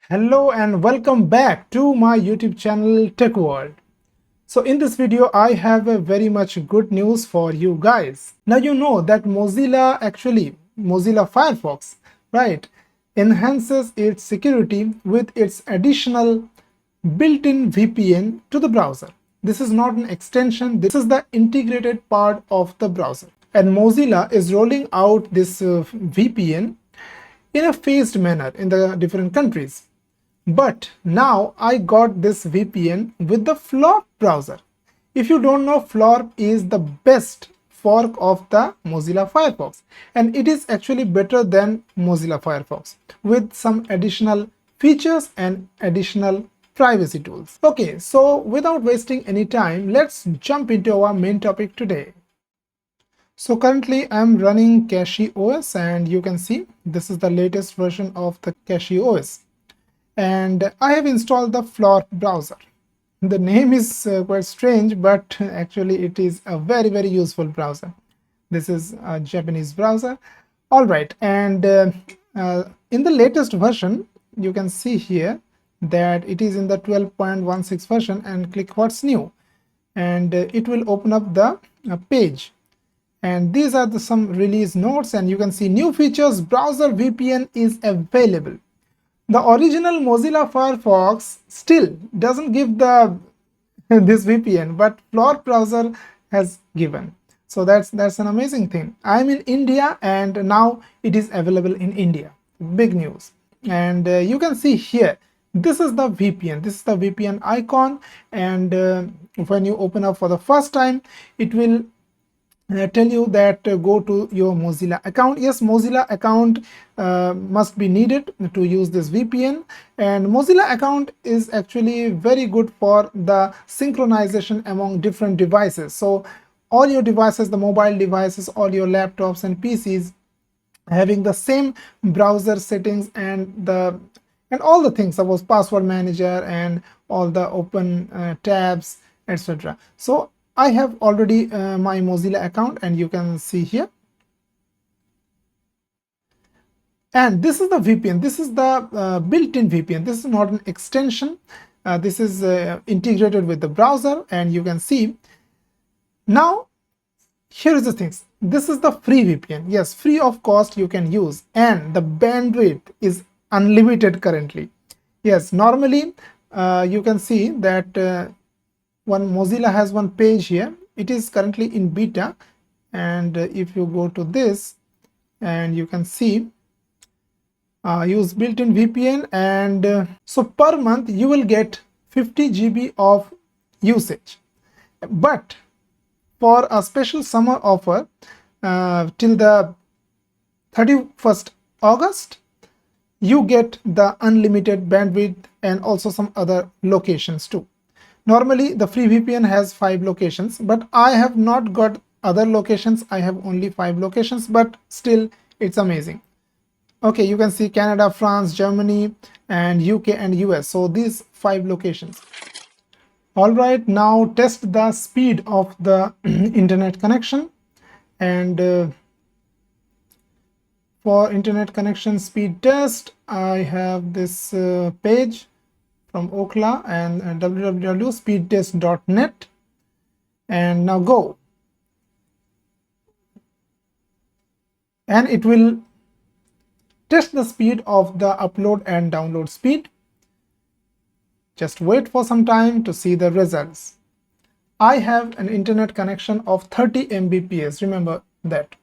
Hello and welcome back to my YouTube channel Tech World. So in this video I have a very much good news for you guys. Now you know that Mozilla Firefox, right, enhances its security with its additional built-in VPN to the browser. This is not an extension, this is the integrated part of the browser. And Mozilla is rolling out this VPN in a phased manner in the different countries. But now I got this VPN with the Floorp browser. If you don't know, Floorp is the best fork of the Mozilla Firefox, and it is actually better than Mozilla Firefox with some additional features and additional privacy tools. Okay, so without wasting any time, let's jump into our main topic today. So currently I'm running Cache OS, and you can see this is the latest version of the Cache OS. And I have installed the Floorp browser. The name is quite strange, but actually it is a very useful browser. This is a Japanese browser. All right, and in the latest version, you can see here that it is in the 12.16 version, and click what's new, and it will open up the page. And these are some release notes, and you can see new features. Browser VPN is available. The original Mozilla Firefox still doesn't give this VPN, but Floorp browser has given. So that's an amazing thing. I'm in India, and now it is available in India. Big news. And you can see here, this is the VPN. This is the VPN icon, and when you open up for the first time, it will tell you that go to your Mozilla account. Yes, Mozilla account must be needed to use this VPN, and Mozilla account is actually very good for the synchronization among different devices. So all your devices, the mobile devices, all your laptops and PCs having the same browser settings and all the things, suppose password manager and all the open tabs, etc. So I have already my Mozilla account, and you can see here. And this is the VPN. This is the built-in VPN. This is not an extension. This is integrated with the browser, and you can see. Now, here is the things. This is the free VPN. Yes, free of cost you can use, and the bandwidth is unlimited currently. Yes, normally you can see that Mozilla has one page here. It is currently in beta, and if you go to this, and you can see use built-in VPN, and so per month you will get 50 GB of usage. But for a special summer offer till the 31st August, you get the unlimited bandwidth and also some other locations too. Normally the free VPN has 5 locations, but I have not got other locations. I have only 5 locations, but still it's amazing. Okay, you can see Canada, France, Germany, and UK and US. So these 5 locations. All right, now test the speed of the internet connection. And for internet connection speed test, I have this page from Ookla and www.speedtest.net, and now go, and it will test the speed of the upload and download speed. Just wait for some time to see the results. I have an internet connection of 30 Mbps, remember that.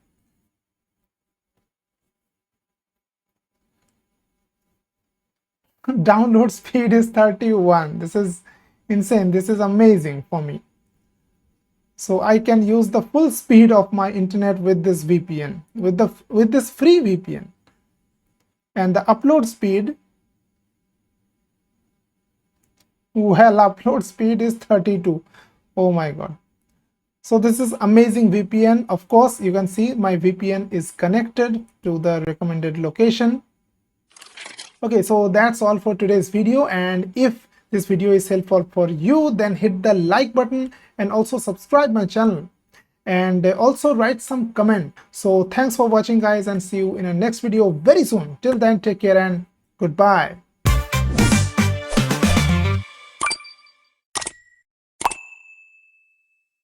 Download speed is 31. This is insane. This is amazing for me. So I can use the full speed of my internet with this VPN, with this free VPN. And the upload speed, well, upload speed is 32. Oh my god. So this is amazing VPN. Of course, you can see my VPN is connected to the recommended location. Okay, so that's all for today's video, and if this video is helpful for you, then hit the like button and also subscribe my channel, and also write some comment. So thanks for watching guys, and see you in the next video very soon. Till then, take care and goodbye.